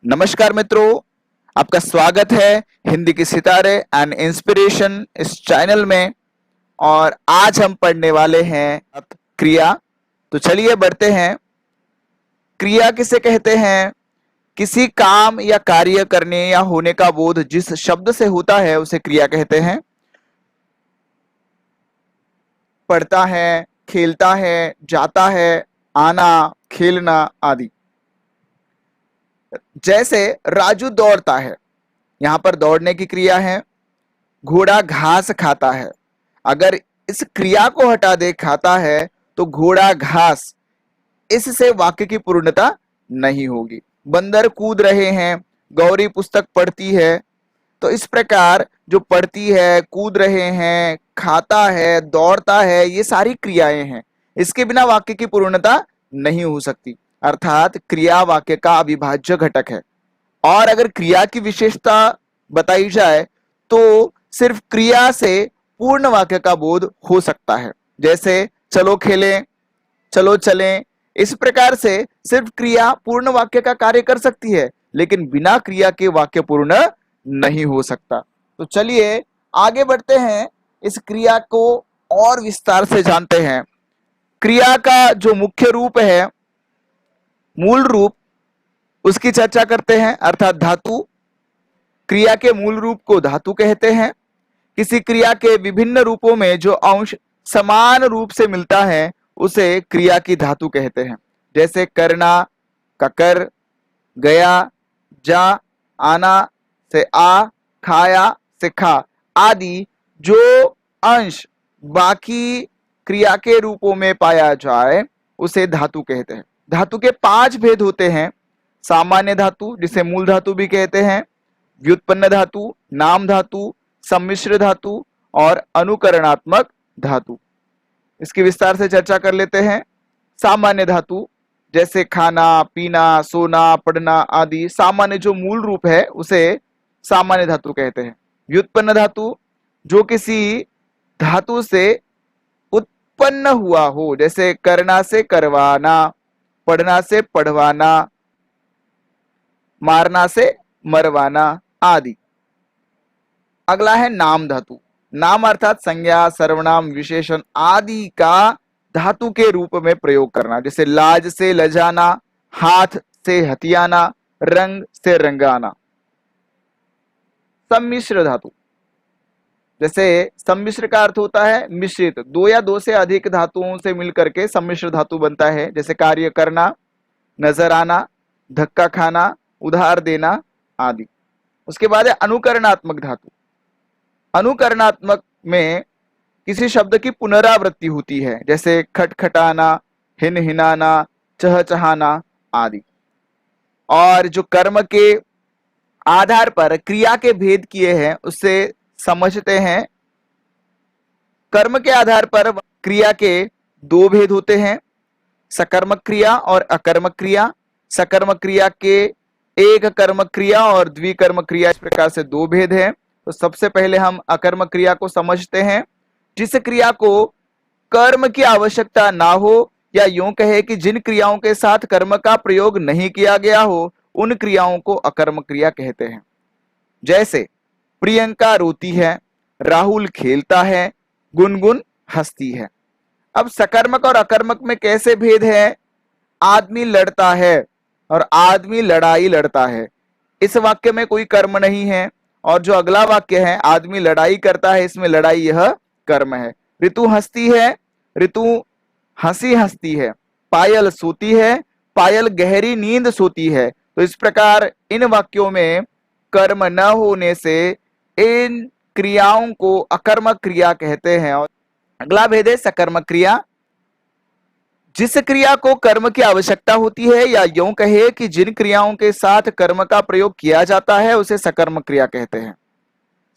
नमस्कार मित्रों, आपका स्वागत है हिंदी के सितारे एंड इंस्पिरेशन इस चैनल में। और आज हम पढ़ने वाले हैं क्रिया। तो चलिए बढ़ते हैं। क्रिया किसे कहते हैं? किसी काम या कार्य करने या होने का बोध जिस शब्द से होता है उसे क्रिया कहते हैं। पढ़ता है, खेलता है, जाता है, आना, खेलना आदि। जैसे राजू दौड़ता है, यहां पर दौड़ने की क्रिया है। घोड़ा घास खाता है, अगर इस क्रिया को हटा दे खाता है तो घोड़ा घास, इससे वाक्य की पूर्णता नहीं होगी। बंदर कूद रहे हैं, गौरी पुस्तक पढ़ती है। तो इस प्रकार जो पढ़ती है, कूद रहे हैं, खाता है, दौड़ता है, ये सारी क्रियाएं हैं। इसके बिना वाक्य की पूर्णता नहीं हो सकती, अर्थात क्रिया वाक्य का अविभाज्य घटक है। और अगर क्रिया की विशेषता बताई जाए तो सिर्फ क्रिया से पूर्ण वाक्य का बोध हो सकता है। जैसे चलो खेलें, चलो चलें। इस प्रकार से सिर्फ क्रिया पूर्ण वाक्य का कार्य कर सकती है, लेकिन बिना क्रिया के वाक्य पूर्ण नहीं हो सकता। तो चलिए आगे बढ़ते हैं, इस क्रिया को और विस्तार से जानते हैं। क्रिया का जो मुख्य रूप है, मूल रूप, उसकी चर्चा करते हैं, अर्थात धातु। क्रिया के मूल रूप को धातु कहते हैं। किसी क्रिया के विभिन्न रूपों में जो अंश समान रूप से मिलता है उसे क्रिया की धातु कहते हैं। जैसे करना का कर, गया, जा, आना से आ, खाया से खा आदि जो अंश बाकी क्रिया के रूपों में पाया जाए उसे धातु कहते हैं। धातु के 5 भेद होते हैं। सामान्य धातु, जिसे मूल धातु भी कहते हैं, व्युत्पन्न धातु, नाम धातु, सम्मिश्र धातु और अनुकरणात्मक धातु। इसकी विस्तार से चर्चा कर लेते हैं। सामान्य धातु जैसे खाना, पीना, सोना, पढ़ना आदि सामान्य जो मूल रूप है उसे सामान्य धातु कहते हैं। व्युत्पन्न धातु जो किसी धातु से उत्पन्न हुआ हो, जैसे करना से करवाना, पढ़ना से पढ़वाना, मारना से मरवाना आदि। अगला है नाम धातु। नाम अर्थात संज्ञा, सर्वनाम, विशेषण आदि का धातु के रूप में प्रयोग करना। जैसे लाज से लजाना, हाथ से हथियाना, रंग से रंगाना। सम्मिश्र धातु, जैसे सम्मिश्र का अर्थ होता है मिश्रित, 2 या 2 से अधिक धातुओं से मिलकर के सम्मिश्र धातु बनता है। जैसे कार्य करना, नजर आना, धक्का खाना, उधार देना आदि। उसके बाद है अनुकरणात्मक धातु। अनुकरणात्मक में किसी शब्द की पुनरावृत्ति होती है, जैसे खटखटाना, हिनहिनाना, चहचहाना आदि। और जो कर्म के आधार पर क्रिया के भेद किए हैं उससे समझते हैं। कर्म के आधार पर क्रिया के 2 भेद होते हैं, सकर्मक क्रिया और अकर्मक क्रिया। सकर्मक क्रिया के एक कर्मक क्रिया और द्विकर्मक क्रिया, इस प्रकार से 2 भेद हैं। तो सबसे पहले हम अकर्मक क्रिया को समझते हैं। जिस क्रिया को कर्म की आवश्यकता ना हो, या यूं कहे कि जिन क्रियाओं के साथ कर्म का प्रयोग नहीं किया गया हो, उन क्रियाओं को अकर्मक क्रिया कहते हैं। जैसे प्रियंका रोती है, राहुल खेलता है, गुनगुन हंसती है। अब सकर्मक और अकर्मक में कैसे भेद है? आदमी लड़ता है और आदमी लड़ाई लड़ता है, इस वाक्य में कोई कर्म नहीं है। और जो अगला वाक्य है, आदमी लड़ाई करता है, इसमें लड़ाई यह कर्म है। ऋतु हंसती है, ऋतु हंसी हंसती है। पायल सोती है, पायल गहरी नींद सोती है। तो इस प्रकार इन वाक्यों में कर्म न होने से इन क्रियाओं को अकर्मक क्रिया कहते हैं। और अगला भेद है सकर्मक क्रिया। जिस क्रिया को कर्म की आवश्यकता होती है, या यूं कहे कि जिन क्रियाओं के साथ कर्म का प्रयोग किया जाता है, उसे सकर्मक क्रिया कहते हैं।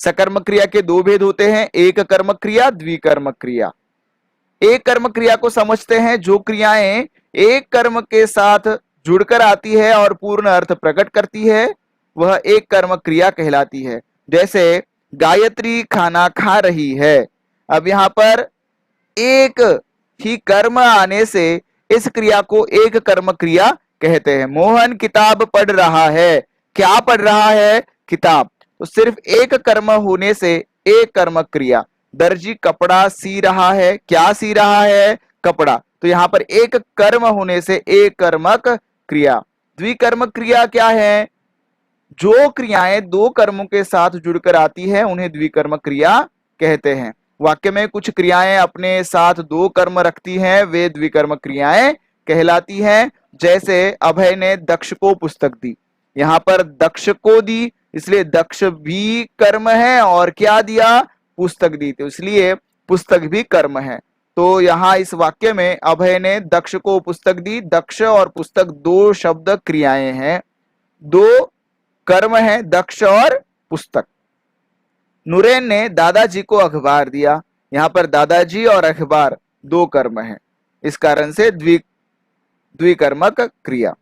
सकर्मक क्रिया के 2 भेद होते हैं, एक कर्मक क्रिया, द्विकर्मक क्रिया। एक कर्म क्रिया को समझते हैं जो क्रियाएं एक कर्म के साथ जुड़कर आती है और पूर्ण अर्थ प्रकट करती है, वह एक कर्म क्रिया कहलाती है। जैसे गायत्री खाना खा रही है। अब यहां पर एक ही कर्म आने से इस क्रिया को एक कर्म क्रिया कहते हैं। मोहन किताब पढ़ रहा है, क्या पढ़ रहा है? किताब। तो सिर्फ एक कर्म होने से एक कर्मक क्रिया। दर्जी कपड़ा सी रहा है, क्या सी रहा है? कपड़ा। तो यहाँ पर एक कर्म होने से एक कर्मक क्रिया। द्विकर्मक क्रिया क्या है? जो क्रियाएं दो कर्मों के साथ जुड़कर आती है उन्हें द्विकर्मक क्रिया कहते हैं। वाक्य में कुछ क्रियाएं अपने साथ दो कर्म रखती हैं, वे द्विकर्मक क्रियाएं कहलाती हैं। जैसे अभय ने दक्ष को पुस्तक दी, यहाँ पर दक्ष को दी, इसलिए दक्ष भी कर्म है और क्या दिया? पुस्तक दी, तो इसलिए पुस्तक भी कर्म है। तो यहाँ इस वाक्य में अभय ने दक्ष को पुस्तक दी, दक्ष और पुस्तक दो शब्द क्रियाएं हैं, दो कर्म है, दक्ष और पुस्तक। नूरेन ने दादाजी को अखबार दिया, यहाँ पर दादाजी और अखबार दो कर्म है, इस कारण से द्विकर्मक क्रिया।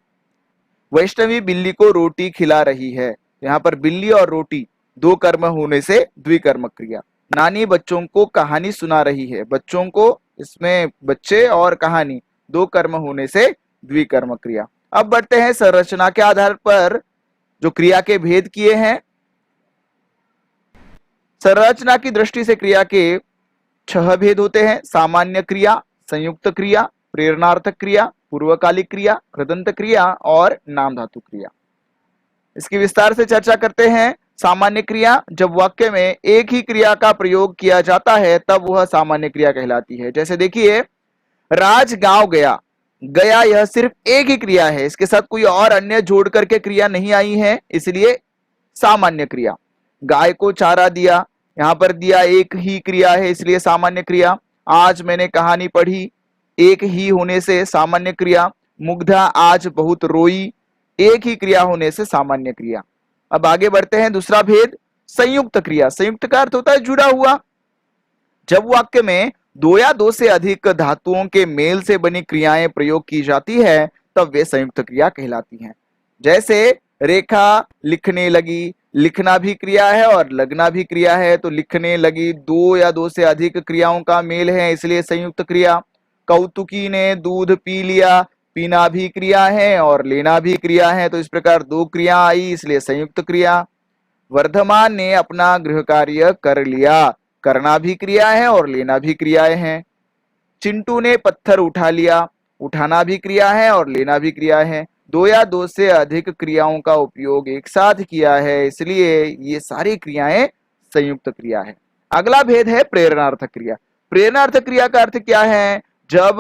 वैष्णवी बिल्ली को रोटी खिला रही है, यहाँ पर बिल्ली और रोटी दो कर्म होने से द्विकर्मक क्रिया। नानी बच्चों को कहानी सुना रही है, बच्चों को, इसमें बच्चे और कहानी दो कर्म होने से द्विकर्मक क्रिया। अब बढ़ते हैं संरचना के आधार पर जो क्रिया के भेद किए हैं। संरचना की दृष्टि से क्रिया के 6 भेद होते हैं। सामान्य क्रिया, संयुक्त क्रिया, प्रेरणार्थक क्रिया, पूर्वकालिक क्रिया, कृदंत क्रिया और नाम धातु क्रिया। इसकी विस्तार से चर्चा करते हैं। सामान्य क्रिया, जब वाक्य में एक ही क्रिया का प्रयोग किया जाता है तब वह सामान्य क्रिया कहलाती है। जैसे देखिए, राज गांव गया, गया यह सिर्फ एक ही क्रिया है, इसके साथ कोई और अन्य जोड़ करके क्रिया नहीं आई है, इसलिए सामान्य क्रिया। गाय को चारा दिया, यहाँ पर दिया एक ही क्रिया है, इसलिए सामान्य क्रिया। आज मैंने कहानी पढ़ी, एक ही होने से सामान्य क्रिया। मुग्धा आज बहुत रोई, एक ही क्रिया होने से सामान्य क्रिया। अब आगे बढ़ते हैं। दूसरा भेद, संयुक्त क्रिया। संयुक्त का अर्थ होता है जुड़ा हुआ। जब वाक्य में दो या दो से अधिक धातुओं के मेल से बनी क्रियाएं प्रयोग की जाती है तब वे संयुक्त क्रिया कहलाती हैं। जैसे रेखा लिखने लगी, लिखना भी क्रिया है और लगना भी क्रिया है, तो लिखने लगी दो या दो से अधिक क्रियाओं का मेल है, इसलिए संयुक्त क्रिया। कौतुकी ने दूध पी लिया, पीना भी क्रिया है और लेना भी क्रिया है, तो इस प्रकार दो क्रिया आई, इसलिए संयुक्त क्रिया। वर्धमान ने अपना गृह कार्य कर लिया, करना भी क्रिया है और लेना भी क्रियाएं हैं। चिंटू ने पत्थर उठा लिया, उठाना भी क्रिया है और लेना भी क्रिया है। दो या दो से अधिक क्रियाओं का उपयोग एक साथ किया है, इसलिए ये सारी क्रियाएं संयुक्त क्रिया है। अगला भेद है प्रेरणार्थक क्रिया। प्रेरणार्थक क्रिया का अर्थ क्या है? जब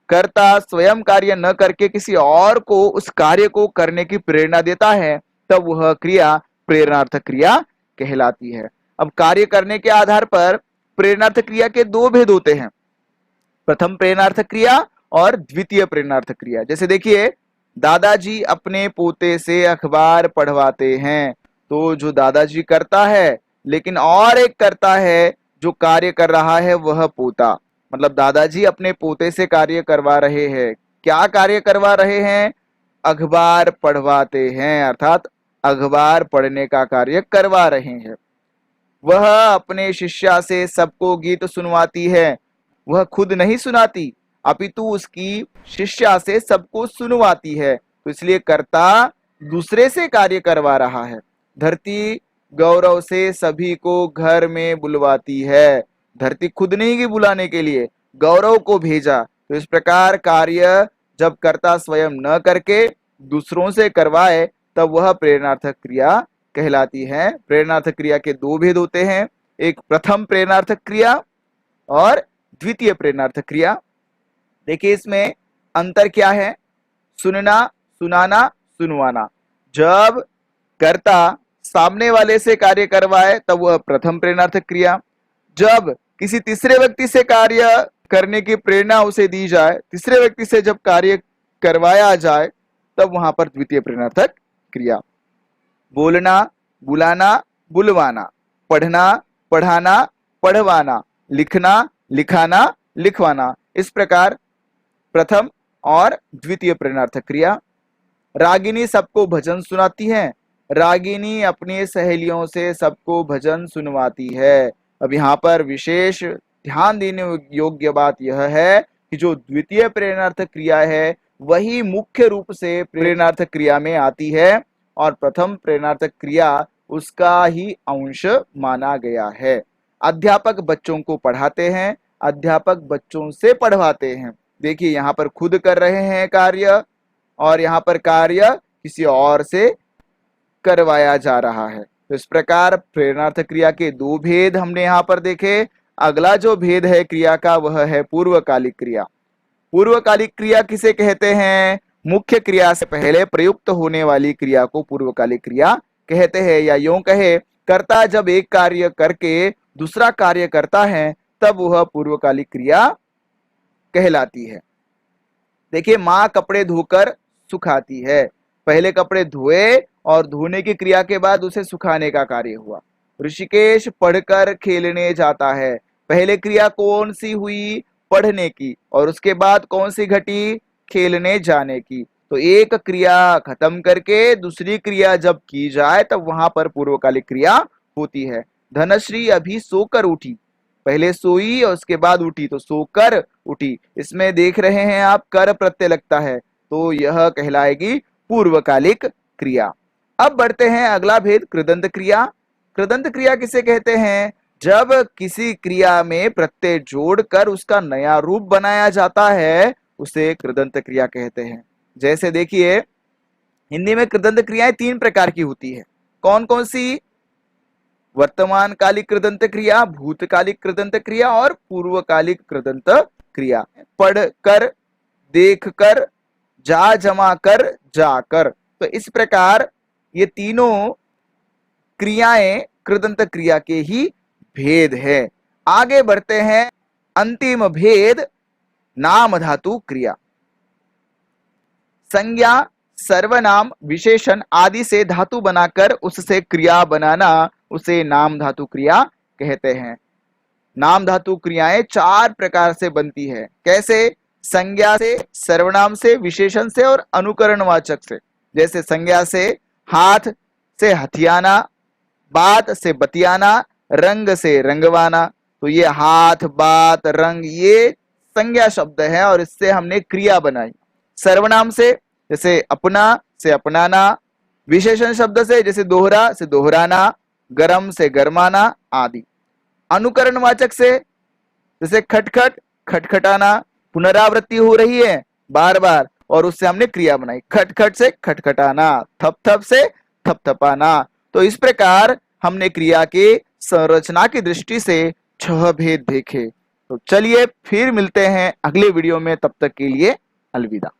कर्ता स्वयं कार्य न करके किसी और को उस कार्य को करने की प्रेरणा देता है तब वह क्रिया प्रेरणार्थक क्रिया कहलाती है। अब कार्य करने के आधार पर प्रेरणार्थक क्रिया के दो भेद होते हैं, प्रथम प्रेरणार्थक क्रिया और द्वितीय प्रेरणार्थक क्रिया। जैसे देखिए, दादाजी अपने पोते से अखबार पढ़वाते हैं, तो जो दादाजी करता है, लेकिन और एक करता है जो कार्य कर रहा है वह पोता, मतलब दादाजी अपने पोते से कार्य करवा रहे हैं। क्या कार्य करवा रहे हैं? अखबार पढ़वाते हैं, अर्थात अखबार पढ़ने का कार्य करवा रहे हैं। वह अपने शिष्या से सबको गीत सुनवाती है, वह खुद नहीं सुनाती अपितु उसकी शिष्या से सबको सुनवाती है, तो इसलिए कर्ता दूसरे से कार्य करवा रहा है। धरती गौरव से सभी को घर में बुलवाती है, धरती खुद नहीं गई बुलाने के लिए, गौरव को भेजा, तो इस प्रकार कार्य जब कर्ता स्वयं न करके दूसरों से करवाए तब वह प्रेरणार्थक क्रिया कहलाती है। प्रेरणार्थक क्रिया के दो भेद होते हैं, एक प्रथम प्रेरणार्थक क्रिया और द्वितीय प्रेरणार्थक क्रिया। देखिए इसमें अंतर क्या है? सुनना, सुनाना, सुनवाना। जब कर्ता सामने वाले से कार्य करवाए तब वह प्रथम प्रेरणार्थक क्रिया। जब किसी तीसरे व्यक्ति से कार्य करने की प्रेरणा उसे दी जाए, तीसरे व्यक्ति से जब कार्य करवाया जाए तब वहां पर द्वितीय प्रेरणार्थक क्रिया। बोलना, बुलाना, बुलवाना, पढ़ना, पढ़ाना, पढ़वाना, लिखना, लिखाना, लिखवाना, इस प्रकार प्रथम और द्वितीय प्रेरणार्थक क्रिया। रागिनी सबको भजन सुनाती है, रागिनी अपनी सहेलियों से सबको भजन सुनवाती है। अब यहाँ पर विशेष ध्यान देने योग्य बात यह है कि जो द्वितीय प्रेरणार्थक क्रिया है वही मुख्य रूप से प्रेरणार्थक क्रिया में आती है और प्रथम प्रेरणार्थक क्रिया उसका ही अंश माना गया है। अध्यापक बच्चों को पढ़ाते हैं, अध्यापक बच्चों से पढ़वाते हैं। देखिए यहाँ पर खुद कर रहे हैं कार्य, और यहाँ पर कार्य किसी और से करवाया जा रहा है। तो इस प्रकार प्रेरणार्थक क्रिया के दो भेद हमने यहाँ पर देखे। अगला जो भेद है क्रिया का वह है पूर्वकालिक क्रिया। पूर्वकालिक क्रिया किसे कहते हैं? मुख्य क्रिया से पहले प्रयुक्त होने वाली क्रिया को पूर्वकालिक क्रिया कहते हैं। या यूं कहे, कर्ता जब एक कार्य करके दूसरा कार्य करता है तब वह पूर्वकालिक क्रिया कहलाती है। देखिए, माँ कपड़े धोकर सुखाती है। पहले कपड़े धोए और धोने की क्रिया के बाद उसे सुखाने का कार्य हुआ। ऋषिकेश पढ़कर खेलने जाता है। पहले क्रिया कौन सी हुई? पढ़ने की, और उसके बाद कौन सी घटी? खेलने जाने की। तो एक क्रिया खत्म करके दूसरी क्रिया जब की जाए तब वहां पर पूर्वकालिक क्रिया होती है। धनश्री अभी सोकर उठी। पहले सोई और उसके बाद उठी, तो सोकर उठी। इसमें देख रहे हैं आप, कर प्रत्यय लगता है, तो यह कहलाएगी पूर्वकालिक क्रिया। अब बढ़ते हैं अगला भेद, कृदंत क्रिया। कृदंत क्रिया किसे कहते हैं? जब किसी क्रिया में प्रत्यय जोड़कर उसका नया रूप बनाया जाता है उसे कृदंत क्रिया कहते हैं। जैसे देखिए, हिंदी में कृदंत क्रियाएं तीन प्रकार की होती है। कौन कौन सी? वर्तमान कालिक कृदंत क्रिया, भूतकालिक कृदंत क्रिया और पूर्वकालिक कृदंत क्रिया। पढ़कर, देखकर, जा जमा कर, जाकर। तो इस प्रकार ये तीनों क्रियाएं कृदंत क्रिया के ही भेद है। आगे बढ़ते हैं, अंतिम भेद नाम धातु क्रिया। संज्ञा, सर्वनाम, विशेषण आदि से धातु बनाकर उससे क्रिया बनाना उसे नाम धातु क्रिया कहते हैं। नाम धातु क्रियाएं चार प्रकार से बनती है। कैसे? संज्ञा से, सर्वनाम से, विशेषण से और अनुकरणवाचक से। जैसे संज्ञा से हाथ से हथियाना, बात से बतियाना, रंग से रंगवाना। तो ये हाथ, बात, रंग ये संज्ञा शब्द है और इससे हमने क्रिया बनाई। सर्वनाम से जैसे अपना से अपनाना, विशेषण शब्द से जैसे दोहरा से दोहराना, गरम से गरमाना आदि। अनुकरणवाचक से जैसे खटखट खटखटाना, पुनरावृत्ति हो रही है बार बार और उससे हमने क्रिया बनाई। खटखट से खटखटाना, थप थप से थपथपाना। तो इस प्रकार हमने क्रिया के संरचना की दृष्टि से 6 भेद देखे। तो चलिए फिर मिलते हैं अगले वीडियो में, तब तक के लिए अलविदा।